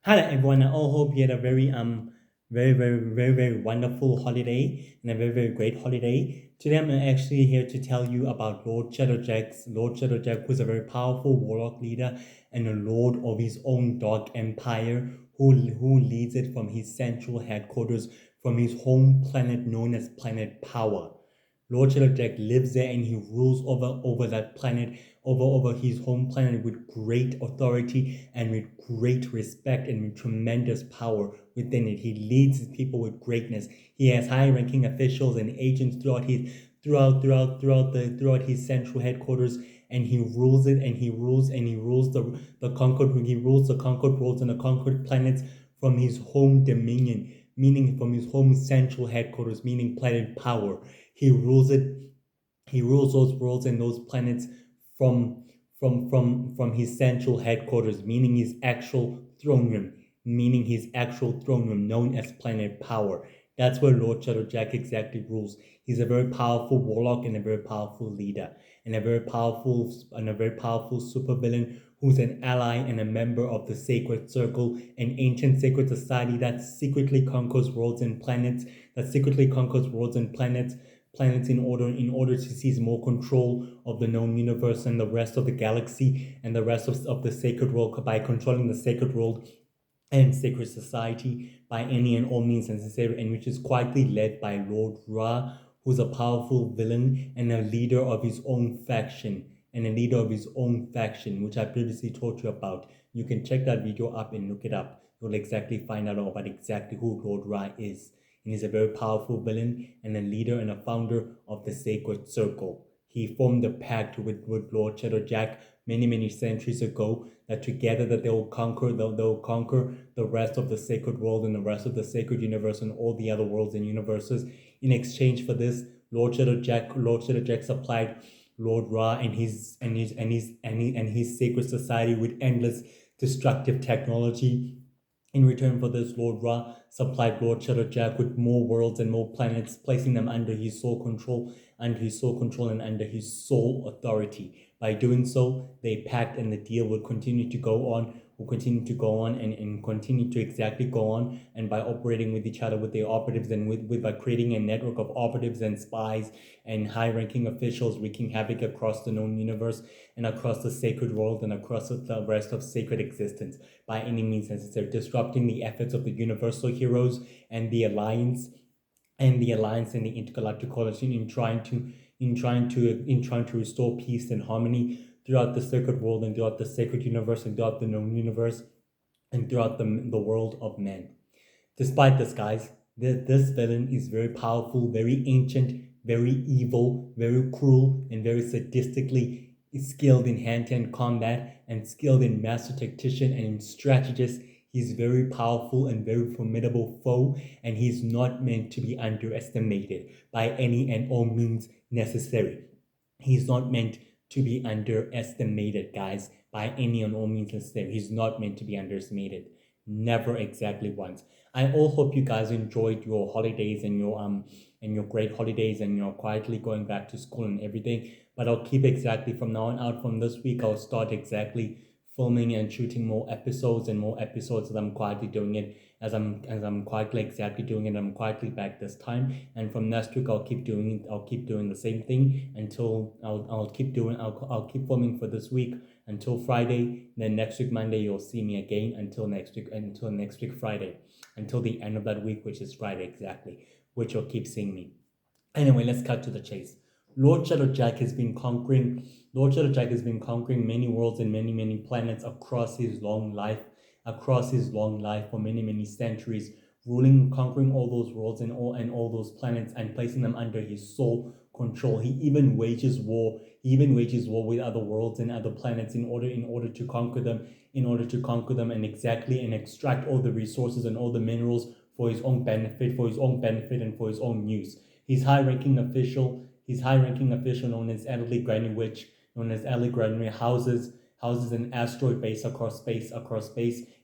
Hello everyone. I all hope you had a very wonderful holiday and a very great holiday. Today I'm actually here to tell you about Lord Shadowjack, who's a very powerful warlock leader and a lord of his own dark empire, who leads it from his central headquarters, from his home planet known as Planet Power. Lord Shadowjack lives there and he rules over that planet, over his home planet with great authority and with great respect and with tremendous power within it. He leads his people with greatness. He has high-ranking officials and agents throughout his central headquarters, and he rules it, and he rules the conquered worlds and the conquered planets from his home dominion, meaning from his home central headquarters, meaning planet power. He rules it. He rules those worlds and those planets from from his central headquarters, meaning his actual throne room, known as Planet Power. That's where Lord Shadowjack exactly rules. He's a very powerful warlock and a very powerful leader, and a very powerful supervillain who's an ally and a member of the Sacred Circle, an ancient sacred society that secretly conquers worlds and planets, planets in order to seize more control of the known universe and the rest of the galaxy and the rest of the sacred world by controlling the sacred world and sacred society by any and all means necessary, and which is quietly led by Lord Ra, who's a powerful villain and a leader of his own faction, which I previously told you about. You can check that video up and look it up. You'll exactly find out about exactly who Lord Ra is. And he's a very powerful villain and a leader and a founder of the Sacred Circle. He formed a pact with Lord Shadowjack many centuries ago that together that they'll conquer the rest of the sacred world and the rest of the sacred universe and all the other worlds and universes. In exchange for this, Lord Shadowjack supplied Lord Ra and his sacred society with endless destructive technology. In return for this, Lord Ra supplied Lord Shadowjack with more worlds and more planets, placing them under his sole control, and under his sole authority. By doing so, they pact and the deal will continue to go on, and continue to exactly go on. And by operating with each other, with the operatives, and by creating a network of operatives and spies and high-ranking officials wreaking havoc across the known universe and across the sacred world and across the rest of sacred existence by any means necessary, disrupting the efforts of the universal heroes and the alliance and the intergalactic coalition in trying to restore peace and harmony throughout the sacred world and throughout the sacred universe and throughout the known universe and throughout the world of men. Despite this, guys, this villain is very powerful, very ancient, very evil, very cruel, and very sadistically skilled in hand-to-hand combat and skilled in master tactician and in strategist. He's very powerful and very formidable foe, and he's not meant to be underestimated by any and all means necessary. He's not meant to be underestimated, guys, by any and all means necessary. He's not meant to be underestimated. Never exactly once. I all hope you guys enjoyed your holidays and your great holidays and you're quietly going back to school and everything. But I'll keep exactly from now on out from this week. I'll start exactly filming and shooting more episodes as I'm quietly doing it, as I'm quietly exactly doing it. I'm quietly back this time, and from next week I'll keep doing the same thing until I'll keep filming for this week until Friday. Then next week Monday you'll see me again until next week Friday, until the end of that week, which is Friday exactly, which you'll keep seeing me. Anyway, let's cut to the chase. Lord Shadowjack has been conquering. Lord Shadowjack has been conquering many worlds and many planets across his long life, for many centuries, ruling, conquering all those worlds and all those planets, and placing them under his sole control. He even wages war. With other worlds and other planets in order to conquer them, and exactly and extract all the resources and all the minerals for his own benefit, and for his own use. His high-ranking official known as Ellie Granny Witch, houses houses an asteroid base across space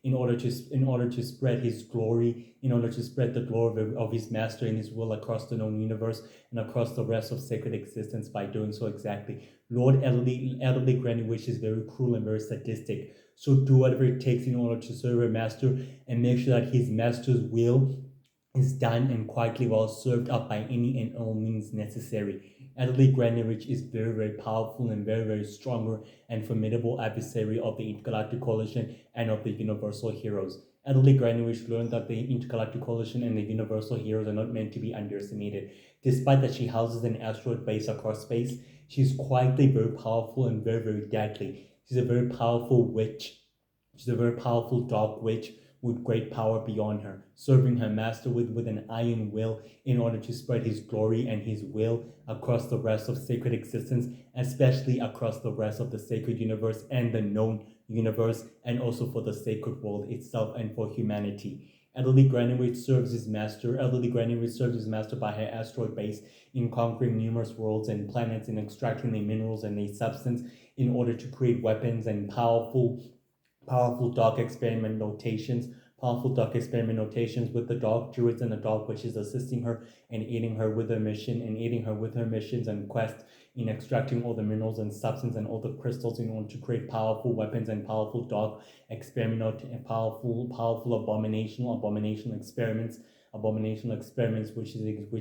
in order to spread his glory, in order to spread the glory of his master and his will across the known universe and across the rest of sacred existence. By doing so exactly, Lord Elderly Granny Witch is very cruel and very sadistic. So do whatever it takes in order to serve her master and make sure that his master's will is done and quietly well served up by any and all means necessary. Elderly Granny Witch is very, very powerful and very, very stronger and formidable adversary of the Intergalactic Coalition and of the Universal Heroes. Elderly Granny Witch learned that the Intergalactic Coalition and the Universal Heroes are not meant to be underestimated. Despite that she houses an asteroid base across space, she's quietly very powerful and very, very deadly. She's a very powerful witch. She's a very powerful dark witch with great power beyond her, serving her master with an iron will in order to spread his glory and his will across the rest of sacred existence, especially across the rest of the sacred universe and the known universe, and also for the sacred world itself and for humanity. Elderly Granny serves his master. Elderly Granny serves his master by her asteroid base in conquering numerous worlds and planets and extracting the minerals and the substance in order to create weapons and powerful dark experiment notations, with the dark druids and the dark witches assisting her and aiding her with her mission and aiding her with her missions and quest in extracting all the minerals and substance and all the crystals in order to create powerful weapons and powerful dark experiment and powerful abominational experiments which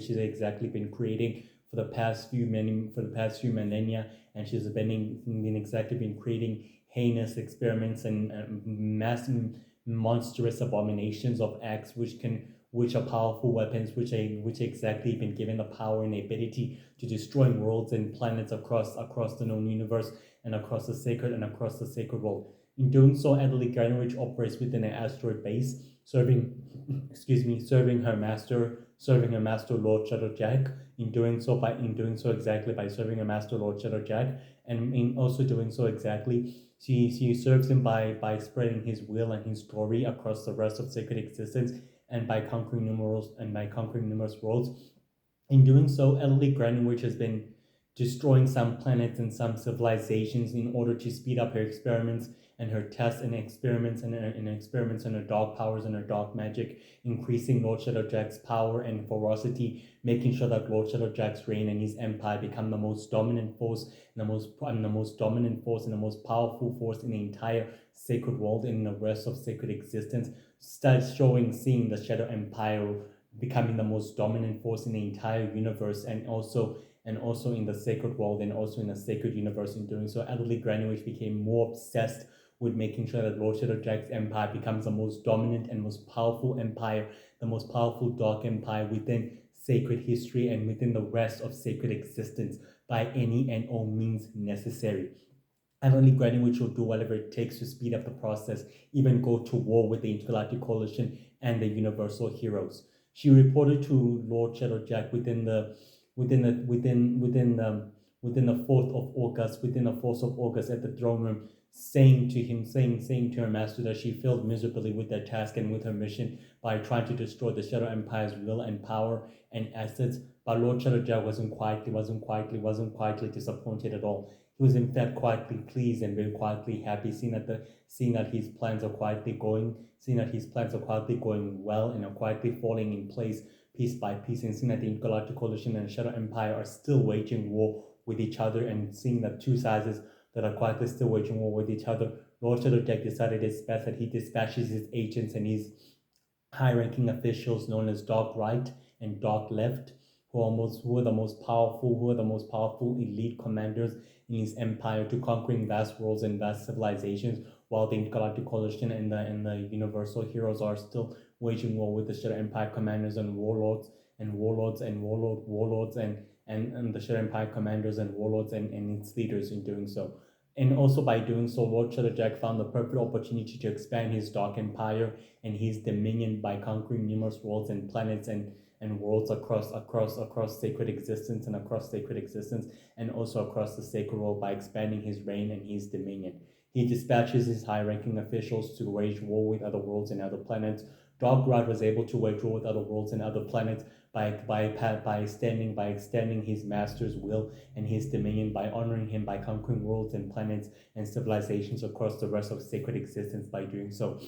is exactly been creating for the past few millennia, and she's been exactly been creating heinous experiments and massive monstrous abominations of acts which are powerful weapons which exactly been given the power and the ability to destroy worlds and planets across the known universe and across the sacred world. In doing so, Adelaide Greenwich operates within an asteroid base, serving her master Lord Shadowjack. In doing so exactly by serving her master Lord Shadowjack, and in also doing so exactly, she serves him by spreading his will and his glory across the rest of sacred existence, and by conquering numerous worlds. In doing so, Elderly Greenwich has been destroying some planets and some civilizations in order to speed up her experiments and her tests and experiments and experiments on her dark powers and her dark magic, increasing Lord Shadowjack's power and ferocity, making sure that Lord Shadowjack's reign and his empire become the most dominant force and the most powerful force in the entire sacred world and in the rest of sacred existence. Starts seeing the Shadow Empire becoming the most dominant force in the entire universe, and also in the sacred world and also in the sacred universe. In doing so, Adelaide Greenwich became more obsessed with making sure that Lord Shadowjack's empire becomes the most dominant and most powerful empire, the most powerful dark empire within sacred history and within the rest of sacred existence by any and all means necessary. Adelaide Greenwich will do whatever it takes to speed up the process, even go to war with the Intergalactic Coalition and the Universal Heroes. She reported to Lord Shadowjack within the 4th of August at the throne room, saying to her master that she failed miserably with their task and with her mission by trying to destroy the Shadow Empire's will and power and assets. But Lord Shadowjack wasn't quietly disappointed at all. He was in fact quietly pleased and very quietly happy, seeing that his plans are quietly going well and are quietly falling in place piece by piece, and seeing that the Intergalactic Coalition and Shadow Empire are still waging war with each other, and seeing that two sides that are quietly still waging war with each other, Lord Shadowjack decided it's best that he dispatches his agents and his high-ranking officials known as Dark Right and Dark Left, who are the most powerful elite commanders in his empire, to conquering vast worlds and vast civilizations, while the Intergalactic Coalition and the Universal Heroes are still waging war with the Shadow Empire commanders and warlords and the Shadow Empire commanders and warlords and its leaders in doing so. And also by doing so, Lord Shadowjack found the perfect opportunity to expand his dark empire and his dominion by conquering numerous worlds and planets and worlds across sacred existence and also across the sacred world by expanding his reign and his dominion. He dispatches his high-ranking officials to wage war with other worlds and other planets. Darkrai was able to wage war with other worlds and other planets by extending his master's will and his dominion, by honoring him, by conquering worlds and planets and civilizations across the rest of sacred existence. By doing so,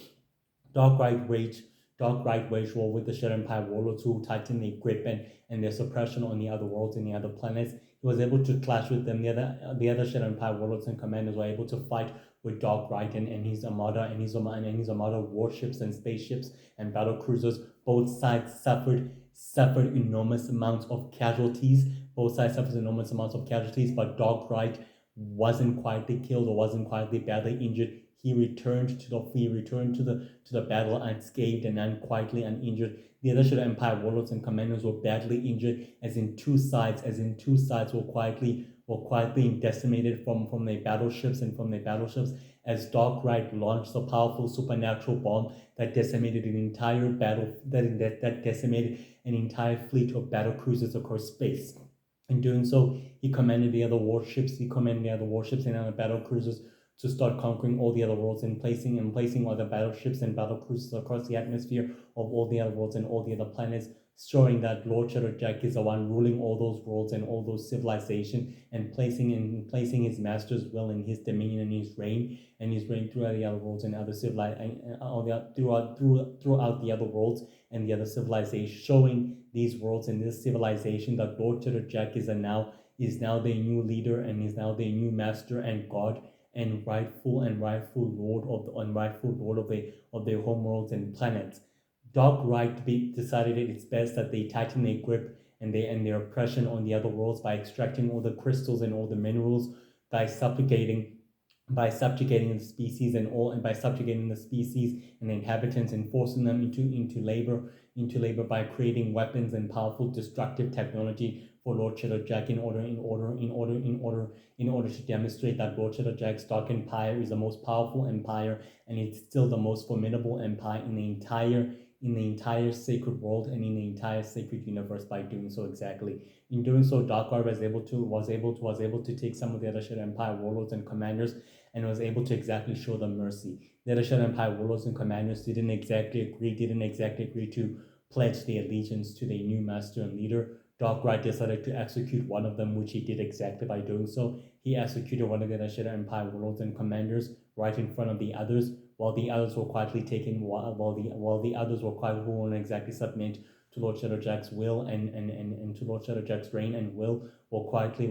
Darkrai waged waged war with the Shadow Empire warlords who tightened their grip and their suppression on the other worlds and the other planets. He was able to clash with them. The other Shadow Empire warlords and commanders were able to fight with Darkrai and his armada warships and spaceships and battle cruisers. Both sides suffered enormous amounts of casualties. But Darkrai wasn't quietly killed or wasn't quietly badly injured. He returned to the battle unscathed and unquietly uninjured. The other Shadow Empire warlords and commanders were badly injured, as in two sides were quietly decimated from their battleships as Darkrai launched a powerful supernatural bomb that decimated an entire battle that decimated an entire fleet of battle cruisers across space. In doing so, he commanded the other warships and other battle cruisers to start conquering all the other worlds and placing other battleships and battle cruisers across the atmosphere of all the other worlds and all the other planets, showing that Lord Shadowjack is the one ruling all those worlds and all those civilizations, and placing his master's will and his dominion and his reign throughout the other worlds and other throughout the other worlds and the other civilizations, showing these worlds and this civilization that Lord Shadowjack is now their new leader and is now their new master and god and rightful lord of their homeworlds and planets. Darkrai decided it's best that they tighten their grip and their oppression on the other worlds by extracting all the crystals and all the minerals, by subjugating the species and the inhabitants, and forcing them into labor by creating weapons and powerful destructive technology for Lord Shadowjack in order to demonstrate that Lord Shadowjack's Dark Empire is the most powerful empire and it's still the most formidable empire in the entire sacred world and in the entire sacred universe. By doing so, Darkrai was able to take some of the other Shadow Empire warlords and commanders and was able to exactly show them mercy. The other Shadow Empire warlords and commanders didn't exactly agree to pledge their allegiance to their new master and leader. Darkrai decided to execute one of them, which he did exactly. By doing so, he executed one of the Shadow Empire warlords and commanders right in front of the others, while the others were quietly taken, while the others were quietly who won't exactly submit to Lord Shadowjack's will and to Lord Shadowjack's reign and will were quietly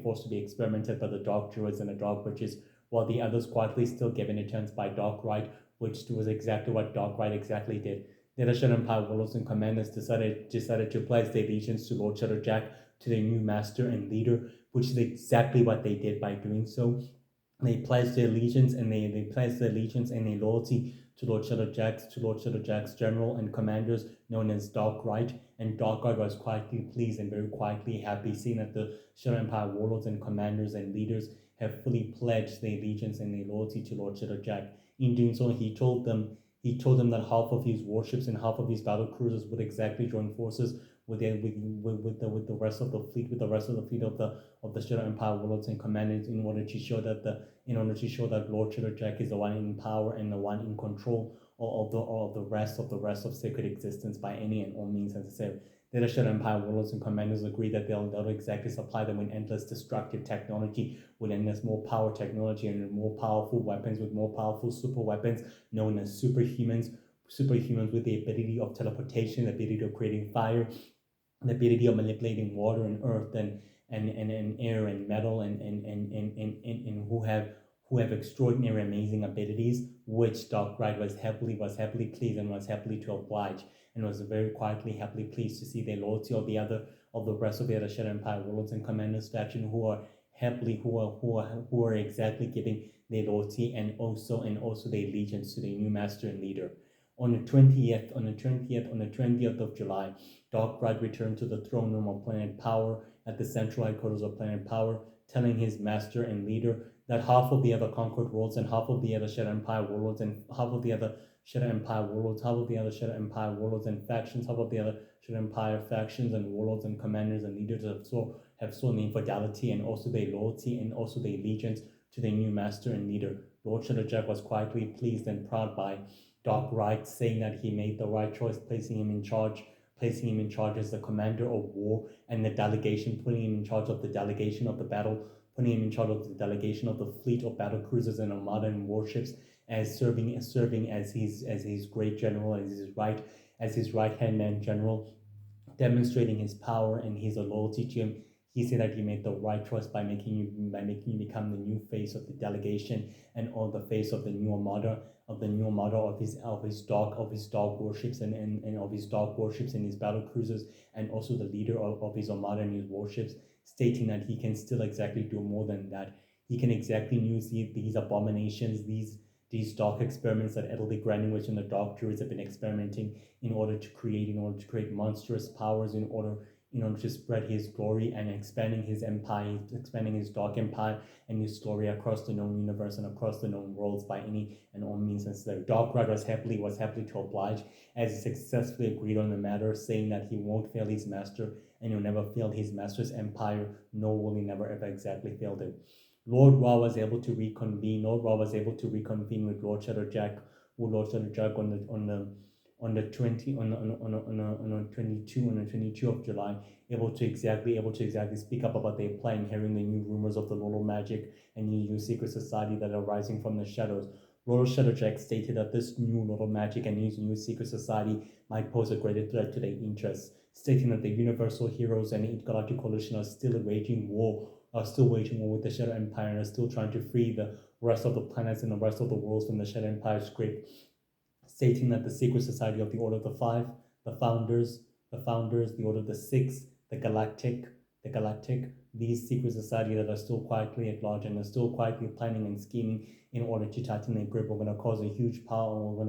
forced to be experimented by the Dark Druids and the Dark Witches, while the others quietly still given a chance by Darkrai, which was exactly what Darkrai exactly did. The other Shadow Empire warlords and commanders decided to pledge their allegiance to Lord Shadowjack, to their new master and leader, which is exactly what they did. By doing so, they pledged their allegiance and their loyalty to Lord Shadowjack's general and commanders known as Darkrai, and Darkrai was quietly pleased and very quietly happy, seeing that the Shadow Empire warlords and commanders and leaders have fully pledged their allegiance and their loyalty to Lord Shadowjack. In doing so, he told them that half of his warships and half of his battle cruisers would exactly join forces with the rest of the fleet of the Shadow Empire warlords and commanders in order to show that Lord Shadowjack is the one in power and the one in control of the rest of sacred existence by any and all means necessary. The Shadow Empire warlords and commanders agree that they'll exactly supply them with endless destructive technology, with endless more power technology and more powerful weapons, with more powerful super weapons known as superhumans with the ability of teleportation, the ability of creating fire, the ability of manipulating water and earth and air and metal and who have extraordinary amazing abilities, which Darkrai was happily pleased and was happily to oblige, and was very quietly happily pleased to see the loyalty of the rest of the other Shadow Empire warlords and commanders faction, who are exactly giving their loyalty and also their allegiance to their new master and leader. On the 20th of July, Darkrai returned to the throne room of Planet Power at the central headquarters of Planet Power, telling his master and leader that half of the other conquered worlds and half of the other Shadow Empire warlords and half of the other Shadow Empire warlords and factions, half of the other Shadow Empire factions and warlords and commanders and leaders have shown their fidelity and also their loyalty and also their allegiance to their new master and leader. Lord Shadowjack was quietly pleased and proud by Dark Right, saying that he made the right choice, placing him in charge as the commander of war and the delegation, putting him in charge of the delegation of the battle, putting him in charge of the delegation of the fleet of battle cruisers and armada and warships, as serving as his great general, as his right hand man general, demonstrating his power and his loyalty to him. He said that he made the right choice by making you become the new face of the delegation and on the face of the new armada of his dark warships and of his dark warships and his battle cruisers, and also the leader of his armada and his warships, stating that he can still exactly do more than that. He can exactly use these abominations, these dark experiments that Edelby Granuage and the Dark Druids have been experimenting in order to create monstrous powers in order to spread his glory and expanding his empire, expanding his dark empire and his story across the known universe and across the known worlds by any and all means necessary. Dark Red was happily to oblige, as he successfully agreed on the matter, saying that he won't fail his master and he'll never fail his master's empire, nor will he never ever exactly fail it. Lord Ra was able to reconvene. With Lord Shadowjack, on the 22 of July, able to exactly speak up about their plan, hearing the new rumors of the Lolo magic and new secret society that are rising from the shadows. Lord Shadowjack stated that this new Lolo magic and his new secret society might pose a greater threat to their interests, stating that the Universal Heroes and the Intergalactic Coalition are still waging war with the Shadow Empire and are still trying to free the rest of the planets and the rest of the worlds from the Shadow Empire's grip, stating that the Secret Society of the Order of the Five, the Founders, the Order of the Six, the Galactic, these secret societies that are still quietly at large and are still quietly planning and scheming in order to tighten their grip. We're going to cause a huge powerful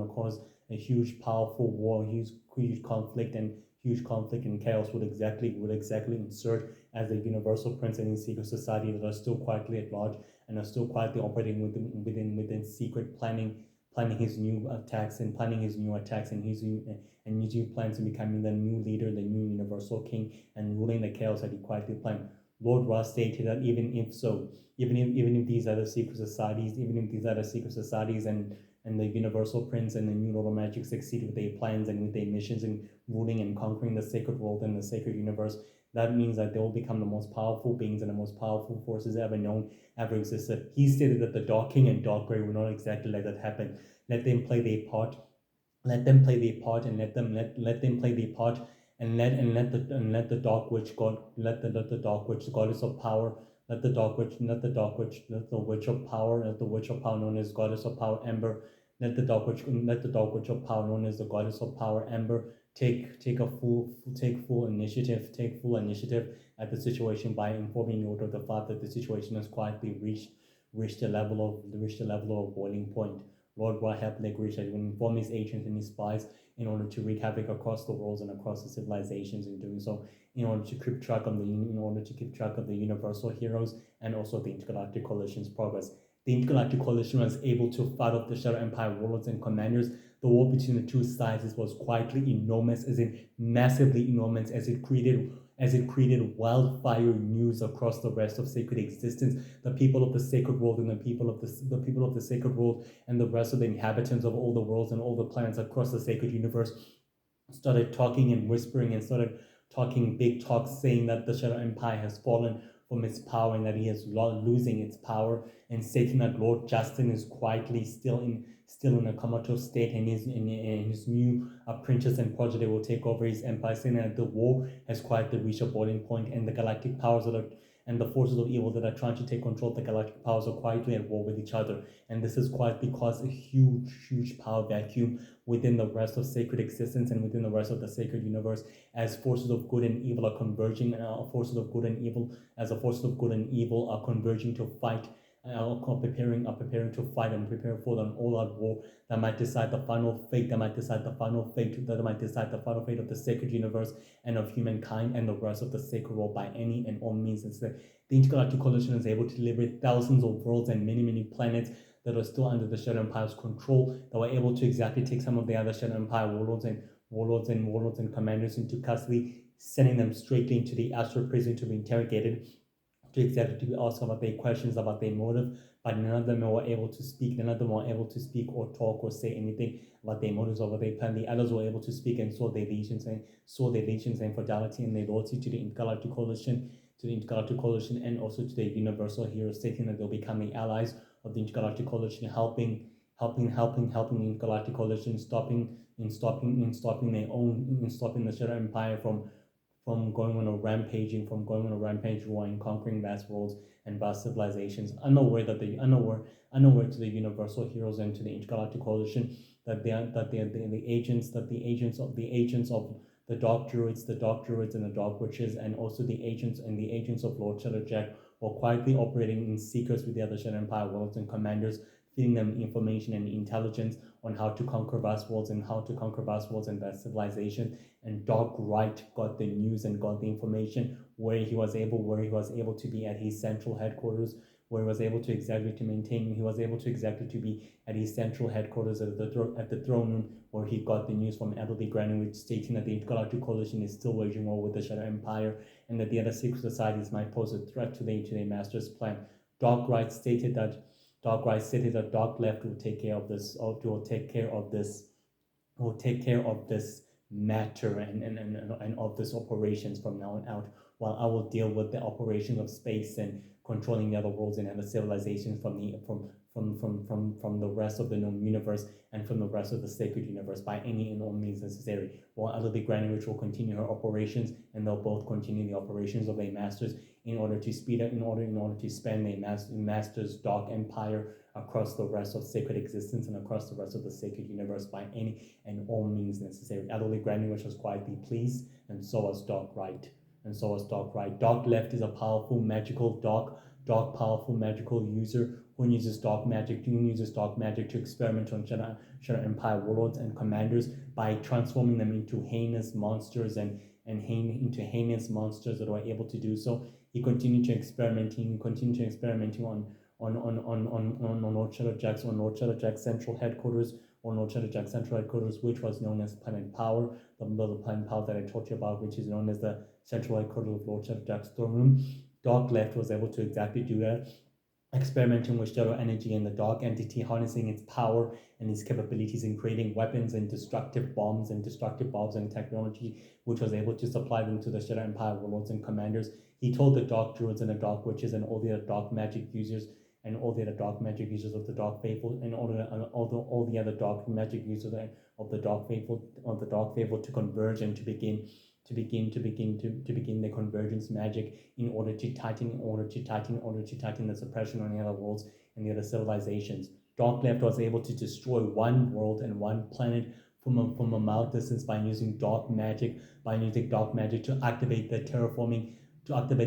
war, huge conflict and chaos would exactly insert as the Universal Prince and his secret society that are still quietly at large and are still quietly operating within secret planning his new attacks and his new plans and becoming the new leader, the new Universal King, and ruling the chaos that he quietly planned. Lord Ross stated that even if these other secret societies and the Universal Prince and the New Lord of Magic succeed with their plans and with their missions in ruling and conquering the sacred world and the sacred universe, that means that they will become the most powerful beings and the most powerful forces ever existed. He stated that the Dark King and Dark Grey will not exactly let that happen. Let them play their part. Let them play their part and let them play their part and let the Dark Witch God let the Witch, the goddess of power, let the Witch of power, known as Goddess of Power Ember, let the Dark Witch of power known as the Goddess of Power Ember take full initiative at the situation by informing the Order of the Five that the situation has quietly reached the level of boiling point. Lord Rahab agreed that he would inform his agents and his spies in order to wreak havoc across the worlds and across the civilizations. In doing so, in order to keep track of the Universal Heroes and also the Intergalactic Coalition's progress. The Intergalactic Coalition was able to fight off the Shadow Empire warlords and commanders. The war between the two sides was quietly enormous, as in massively enormous, as it created wildfire news across the rest of sacred existence. The people of the sacred world and the people of the sacred world and the rest of the inhabitants of all the worlds and all the planets across the sacred universe started talking and whispering and started talking big talks, saying that the Shadow Empire has fallen from its power and that he is losing its power, and stating that Lord Justin is quietly still in a comatose state, and his new apprentice and progeny will take over his empire, saying that the war has quietly reached a boiling point, and the galactic powers and the forces of evil that are trying to take control of the galactic powers are quietly at war with each other, and this has quietly caused a huge power vacuum within the rest of sacred existence and within the rest of the sacred universe, as forces of good and evil are converging, the forces of good and evil are converging to fight, are preparing to fight and prepare for an all-out war that might decide the final fate, of the sacred universe and of humankind and the rest of the sacred world by any and all means. Instead, the Intergalactic Coalition is able to liberate thousands of worlds and many planets that are still under the Shadow Empire's control, that were able to exactly take some of the other Shadow Empire warlords and commanders into custody, sending them straight into the astral prison to be interrogated, to exactly to be asked about their questions about their motive, but none of them were able to speak. None of them were able to speak or talk or say anything about their motives or what they plan. The others were able to speak and saw their allegiance and fidelity and their loyalty to the Intergalactic Coalition, and also to the Universal Heroes, stating that they'll become the allies of the Intergalactic Coalition, helping the Intergalactic Coalition, stopping the Shadow Empire from going on a rampage war and conquering vast worlds and vast civilizations, unaware to the Universal Heroes and to the Intergalactic Coalition that they're the agents of the Dark Druids and the Dark Witches, and also the agents of Lord Shadowjack were quietly operating in secrets with the other Shadow Empire worlds and commanders, feeding them information and intelligence on how to conquer vast worlds and vast civilization. And Dark Right got the news and got the information where he was able to be at his central headquarters, where he was able to exactly to be at his central headquarters at the throne room, where he got the news from Adderley Greenwich, stating that the Intergalactic Coalition is still waging war with the Shadow Empire, and that the other secret societies might pose a threat to their master's plan. Dark Right stated that Dark Left will take care of this, or will take care of this matter and of this operations from now on out, while I will deal with the operations of space and controlling the other worlds and other civilizations from the rest of the known universe and from the rest of the sacred universe by any and all means necessary. While Elodie Granovich will continue her operations, and they'll both continue the operations of their masters in order to speed up, in order to span their master's dark empire across the rest of sacred existence and across the rest of the sacred universe by any and all means necessary. Elodie Granovich was quietly pleased, and so was Dark Right. Dark Left is a powerful magical user who uses dark magic to experiment on Shadow Empire warlords and commanders by transforming them into heinous monsters into heinous monsters that were able to do so. He continued to experimenting on Lord Shadowjack's central headquarters, which was known as Planet Power, the Planet Power that I told you about, which is known as the central headquarters of Lord Shadowjack's throne room. Dark Left was able to exactly do that, experimenting with shadow energy and the dark entity, harnessing its power and its capabilities in creating weapons and destructive bombs and technology, which was able to supply them to the Shadow Empire warlords and commanders. He told the Dark Druids and the Dark Witches and all the other dark magic users of the Dark Faithful, and all the other dark magic users of the Dark Faithful to converge and to begin the convergence magic in order to tighten the suppression on the other worlds and the other civilizations. Dark Left was able to destroy one world and one planet from a mild distance by using dark magic to activate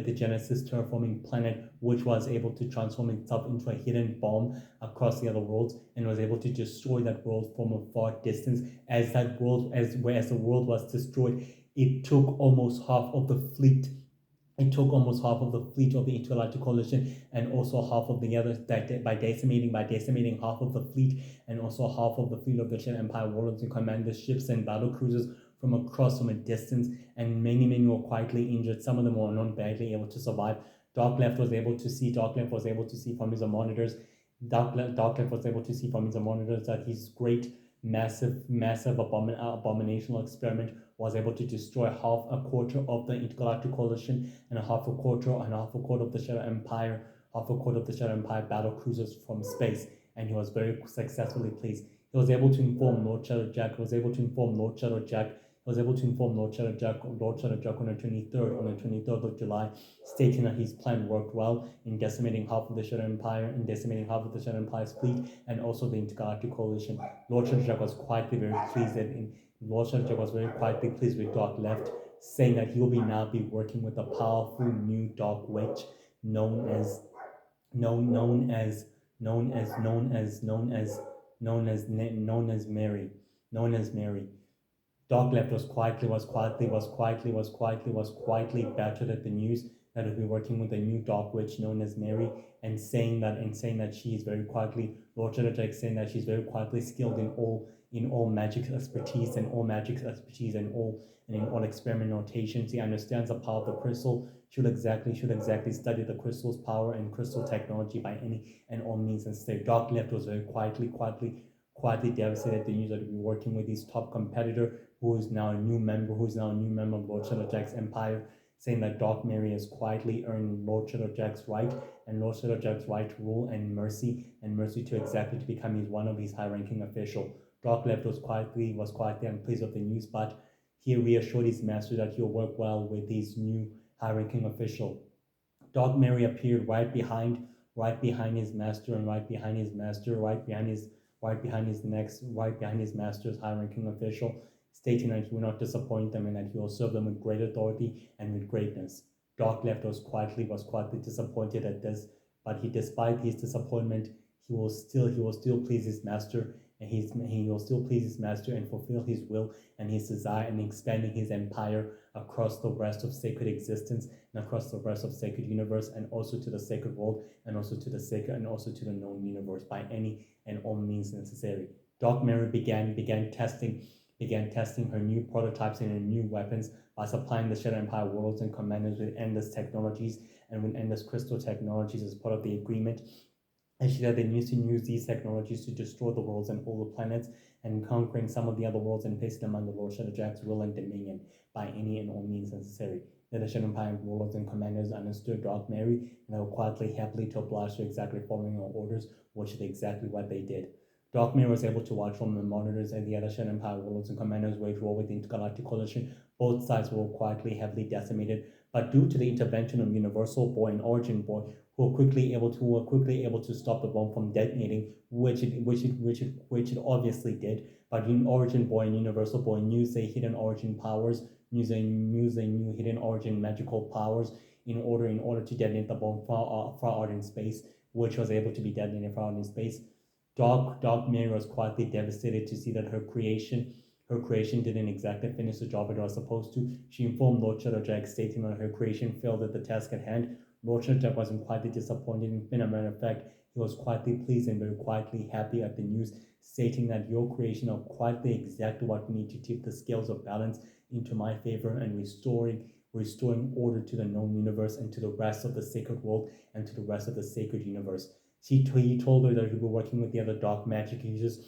the Genesis terraforming planet, which was able to transform itself into a hidden bomb across the other worlds, and was able to destroy that world from a far distance. As the world was destroyed, it took almost half of the fleet. It took almost half of the fleet of the Intergalactic Coalition, and also half of the others by decimating half of the fleet, and also half of the fleet of the Shadow Empire warlords and commanders, ships and battle cruisers from a distance, and many were quietly injured. Some of them were not badly able to survive. Dark Left was able to see from his monitors. Dark Left was able to see from his monitors that his great massive abominational experiment was able to destroy a quarter of the Intergalactic Coalition and half a quarter of the Shadow Empire, battle cruisers from space, and he was very successfully pleased. He was able to inform Lord Shadowjack on the 23rd of July, stating that his plan worked well in decimating half of the Shadow Empire's fleet and also the Intergalactic Coalition. Lord Shadowjack was very quietly pleased with Dark Left, saying that he will now be working with a powerful new Dark Witch known as Mary. Dark Left was quietly battered at the news that he'll be working with a new Dark Witch known as Mary, and saying that she is very quietly, Lord Shadowjack saying that she's very quietly skilled in all in all magic expertise and all magic expertise and in all experiment notations. He understands the power of the crystal. Should exactly study the crystal's power and crystal technology by any and all means necessary. Doc left was very quietly devastated at the news that he'd be working with his top competitor, who is now a new member of Lord Shadowjack's empire, saying that Dark Mary has quietly earned Lord Shadowjack's right and Lord Shadowjack's right to rule and mercy to become one of his high-ranking official. Dark left was quietly unpleased with the news, but he reassured his master that he'll work well with his new high-ranking official. Dark Mary appeared right behind his master, and right behind his master's high-ranking official, stating that he will not disappoint them and that he will serve them with great authority and with greatness. Dark Left was quietly disappointed at this, but despite his disappointment, he will still please his master, and he will still please his master and fulfill his will and his desire in expanding his empire across the rest of sacred existence and across the rest of sacred universe, and also to the sacred world, and also to the known universe by any and all means necessary. Dark Mary began testing her new prototypes and her new weapons by supplying the Shadow Empire warlords and commanders with endless technologies and with endless crystal technologies as part of the agreement. And she said they used to use these technologies to destroy the worlds and all the planets, and conquering some of the other worlds and placing them under Lord Shadowjack's rule and dominion by any and all means necessary. The Shadow Empire warlords and commanders understood Dark Mary, and they were quietly, happily to oblige to exactly following her orders, which is exactly what they did. Dark Mary was able to watch from the monitors and the other Shadow Empire warlords and commanders wage war with the Intergalactic Coalition. Both sides were quietly, heavily decimated, but due to the intervention of Universal Boy and Origin Boy, who were quickly able to stop the bomb from detonating, which it obviously did. But Origin Boy and Universal Boy used their hidden origin powers, used their new hidden origin magical powers in order to detonate the bomb far out in space, which was able to be detonated far out in space. Dark Mary was quietly devastated to see that her creation didn't exactly finish the job it was supposed to. She informed Lord Shadowjack, stating that her creation failed at the task at hand. Lord Shadowjack wasn't quietly disappointed. In a matter of fact, he was quietly pleased and very quietly happy at the news, stating that your creation are quietly exactly what we need to tip the scales of balance into my favor and restoring order to the known universe and to the rest of the sacred world and to the rest of the sacred universe. He told her that he would be working with the other dark magic users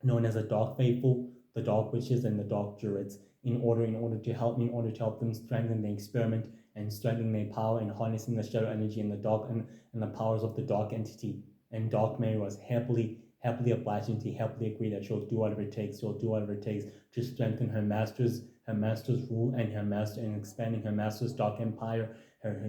known as the Dark Faithful, the Dark Witches, and the Dark Druids in order to help them strengthen the experiment and strengthening their power and harnessing the shadow energy and the powers of the dark entity. And Dark Mary was happily obliging to happily agree that she'll do whatever it takes to strengthen her master's rule and expanding her master's dark empire,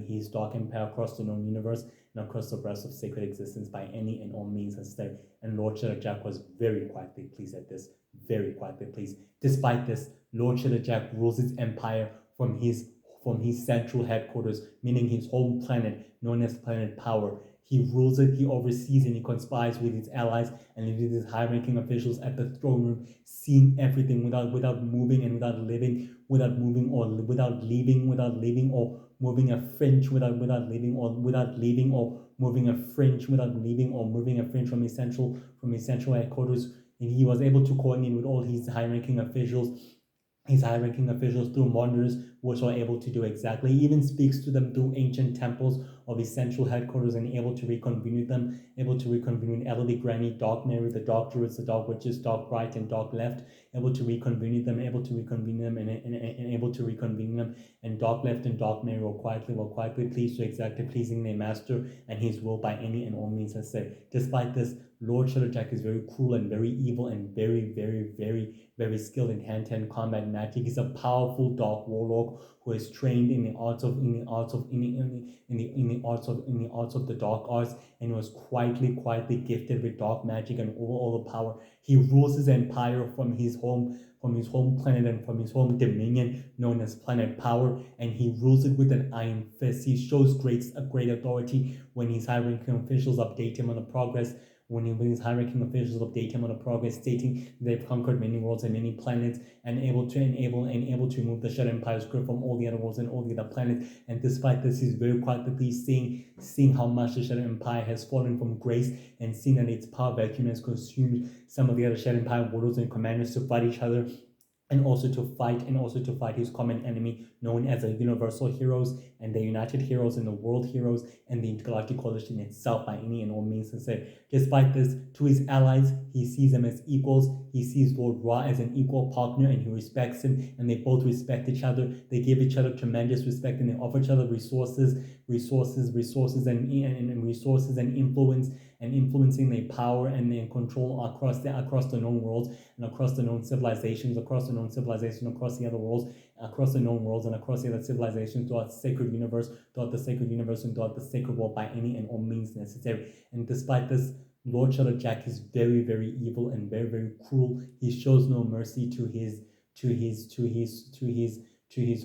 his dark empire across the known universe and across the rest of sacred existence by any and all means necessary. And Lord Shadowjack was very quietly pleased at this, very quietly pleased. Despite this, Lord Shadowjack rules his empire from his central headquarters, meaning his home planet, known as Planet Power. He rules it, he oversees, and he conspires with his allies and with his high-ranking officials at the throne room, seeing everything without moving and without leaving or moving a fringe from his central headquarters. And he was able to coordinate with all his high-ranking officials through monitors, which are able to do exactly. He even speaks to them through ancient temples of his central headquarters and able to reconvene Elderly Granny, Dark Mary, the Dark Druids, the Dark Witches, Dark Right, and Dark Left, able to reconvene them, and Dark Left and Dark Mary were quietly pleased to exactly pleasing their master and his will by any and all means necessary. Despite this, Lord Shadowjack is very cruel and very evil and very, very, very, very skilled in hand-to-hand combat magic. He's a powerful dark warlock who is trained in the arts of the dark arts, and was quietly gifted with dark magic and all the power. He rules his empire from his home planet and from his home dominion known as Planet Power, and he rules it with an iron fist. He shows great authority when his high-ranking officials update him on the progress when his high-ranking officials update him on a progress, stating they've conquered many worlds and many planets, and able to remove the Shadow Empire's grip from all the other worlds and all the other planets. And despite this, he's very quietly seeing how much the Shadow Empire has fallen from grace, and seeing that its power vacuum has consumed some of the other Shadow Empire warlords and commanders to fight each other, and also to fight his common enemy known as the Universal Heroes and the United Heroes and the World Heroes and the Intergalactic Coalition itself by any and all means necessary. Despite this, to his allies, he sees them as equals. He sees Lord Ra as an equal partner, and he respects him, and they both respect each other. They give each other tremendous respect, and they offer each other resources and influence, and influencing their power and their control across the known worlds and across the known civilizations, across the other worlds, across the known worlds and across the other civilizations, throughout the sacred universe, and throughout the sacred world by any and all means necessary. And despite this, Lord Shadow Jack is very, very evil and very, very cruel. He shows no mercy to his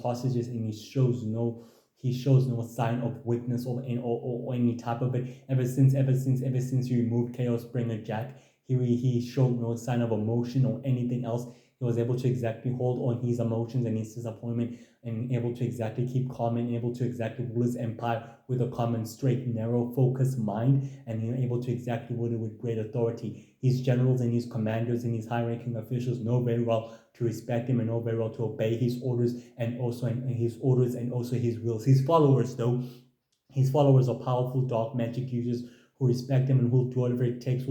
hostages, and he shows no sign of weakness or any type of it. Ever since he removed Chaos Bringer Jack, he showed no sign of emotion or anything else. He was able to exactly hold on his emotions and his disappointment, and able to exactly keep calm, and able to exactly rule his empire with a calm and straight, narrow, focused mind, and able to exactly rule it with great authority. His generals and his commanders and his high-ranking officials know very well to respect him and know very well to obey his orders and also his wills. His followers, though, his followers are powerful dark magic users who respect him and who will do whatever it takes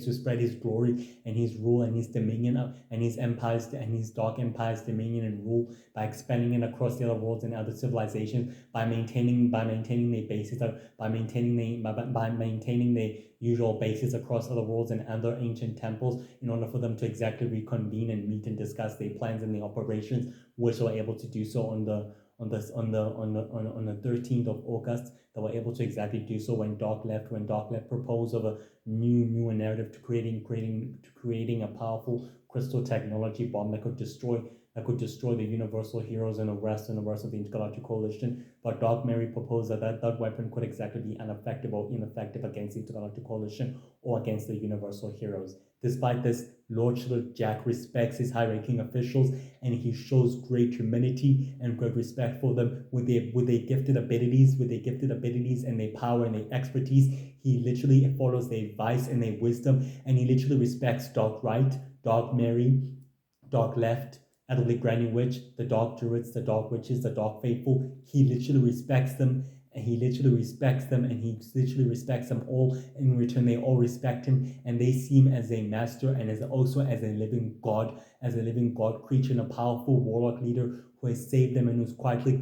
to spread his glory and his rule and his dominion and his empires and his dark empire's dominion and rule, by expanding it across the other worlds and other civilizations, by maintaining their bases, by maintaining their usual bases across other worlds and other ancient temples, in order for them to exactly reconvene and meet and discuss their plans and their operations, which were able to do so on the 13th of August. They were able to exactly do so when Dark left proposed of a new narrative to creating a powerful crystal technology bomb that could destroy the Universal Heroes and the rest of the Intergalactic Coalition. But Dark Mary proposed that weapon could exactly be ineffective against the Intergalactic Coalition or against the Universal Heroes. Despite this, Lord Shadow Jack respects his high-ranking officials, and he shows great humility and great respect for them with their gifted abilities and their power and their expertise. He literally follows their advice and their wisdom, and he literally respects Dark Right, Dark Mary, Dark Left, Elderly Granny Witch, the Dark Druids, the Dark Witches, the Dark Faithful. He literally respects them, and he literally respects them all. In return, they all respect him, and they see him as a master and as a living god creature and a powerful warlock leader who has saved them and who has quietly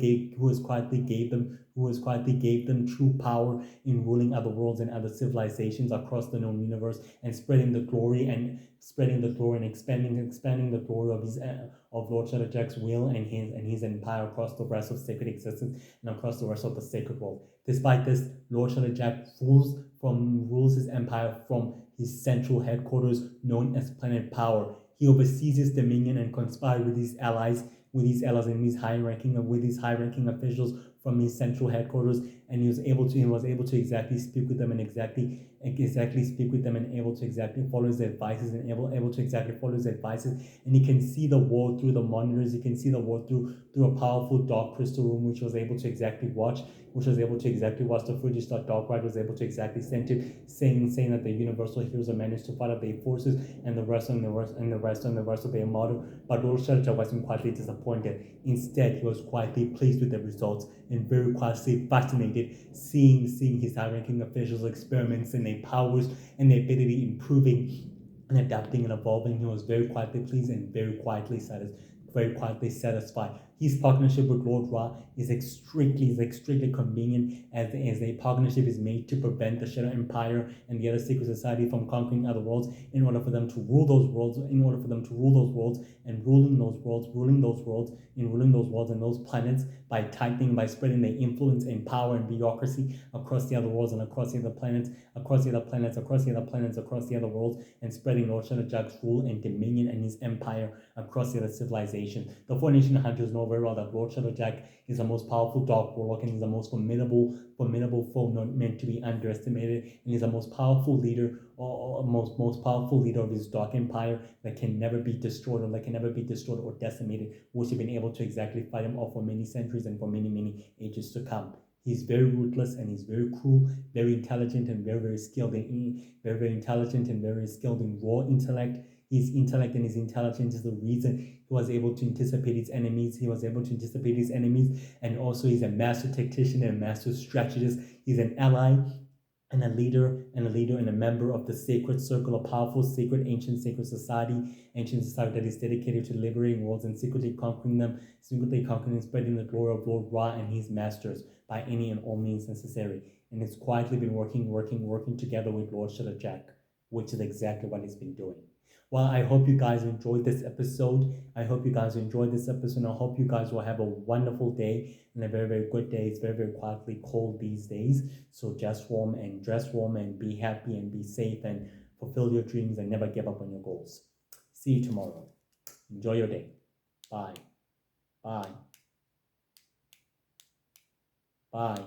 gave them true power in ruling other worlds and other civilizations across the known universe, and spreading the glory and expanding the glory of Lord Shadow Jack's will and his empire across the rest of sacred existence and across the rest of the sacred world. Despite this, Lord Shadow Jack rules his empire from his central headquarters known as Planet Power. He oversees his dominion and conspires with his allies and his high-ranking officials from his central headquarters, and he was able to exactly speak with them and able to exactly follow his advices and he can see the world through the monitors. He can see the world through a powerful dark crystal room, which was able to exactly watch the footage that Dark Ride was able to exactly send to, saying that the Universal Heroes have managed to fight up their forces and the rest of their model. But Lord Shadow wasn't quietly disappointed. Instead, he was quietly pleased with the results and very quietly fascinated, seeing his high-ranking officials' experiments and their powers and their ability improving and adapting and evolving. He was very quietly pleased and very quietly satisfied. His partnership with Lord Ra is extremely convenient, as a partnership is made to prevent the Shadow Empire and the other secret society from conquering other worlds, in order for them to rule those worlds, and ruling those worlds and those planets by spreading their influence and power and bureaucracy across the other worlds and across the other planets, across the other worlds, and spreading Lord Shadow Jack's rule and dominion and his empire across the other civilizations civilization. The Four Nation Hunters know very well that Lord Shadowjack is the most powerful dark warlock and is the most formidable foe not meant to be underestimated, and is the most powerful leader or most powerful leader of his dark empire that can never be destroyed or decimated, which have been able to exactly fight him off for many centuries and for many ages to come. He's very ruthless and he's very cruel, very intelligent and very skilled very intelligent and very skilled in raw intellect. His intellect and his intelligence is the reason he was able to anticipate his enemies. And also he's a master tactician and a master strategist. He's an ally and a leader and a member of the sacred circle, a powerful ancient sacred society that is dedicated to liberating worlds and secretly conquering and spreading the glory of Lord Ra and his masters by any and all means necessary. And it's quietly been working together with Lord Shadowjack, which is exactly what he's been doing. Well, I hope you guys enjoyed this episode. I hope you guys will have a wonderful day and a very good day. It's very quietly cold these days. So dress warm and be happy and be safe and fulfill your dreams and never give up on your goals. See you tomorrow. Enjoy your day. Bye. Bye. Bye.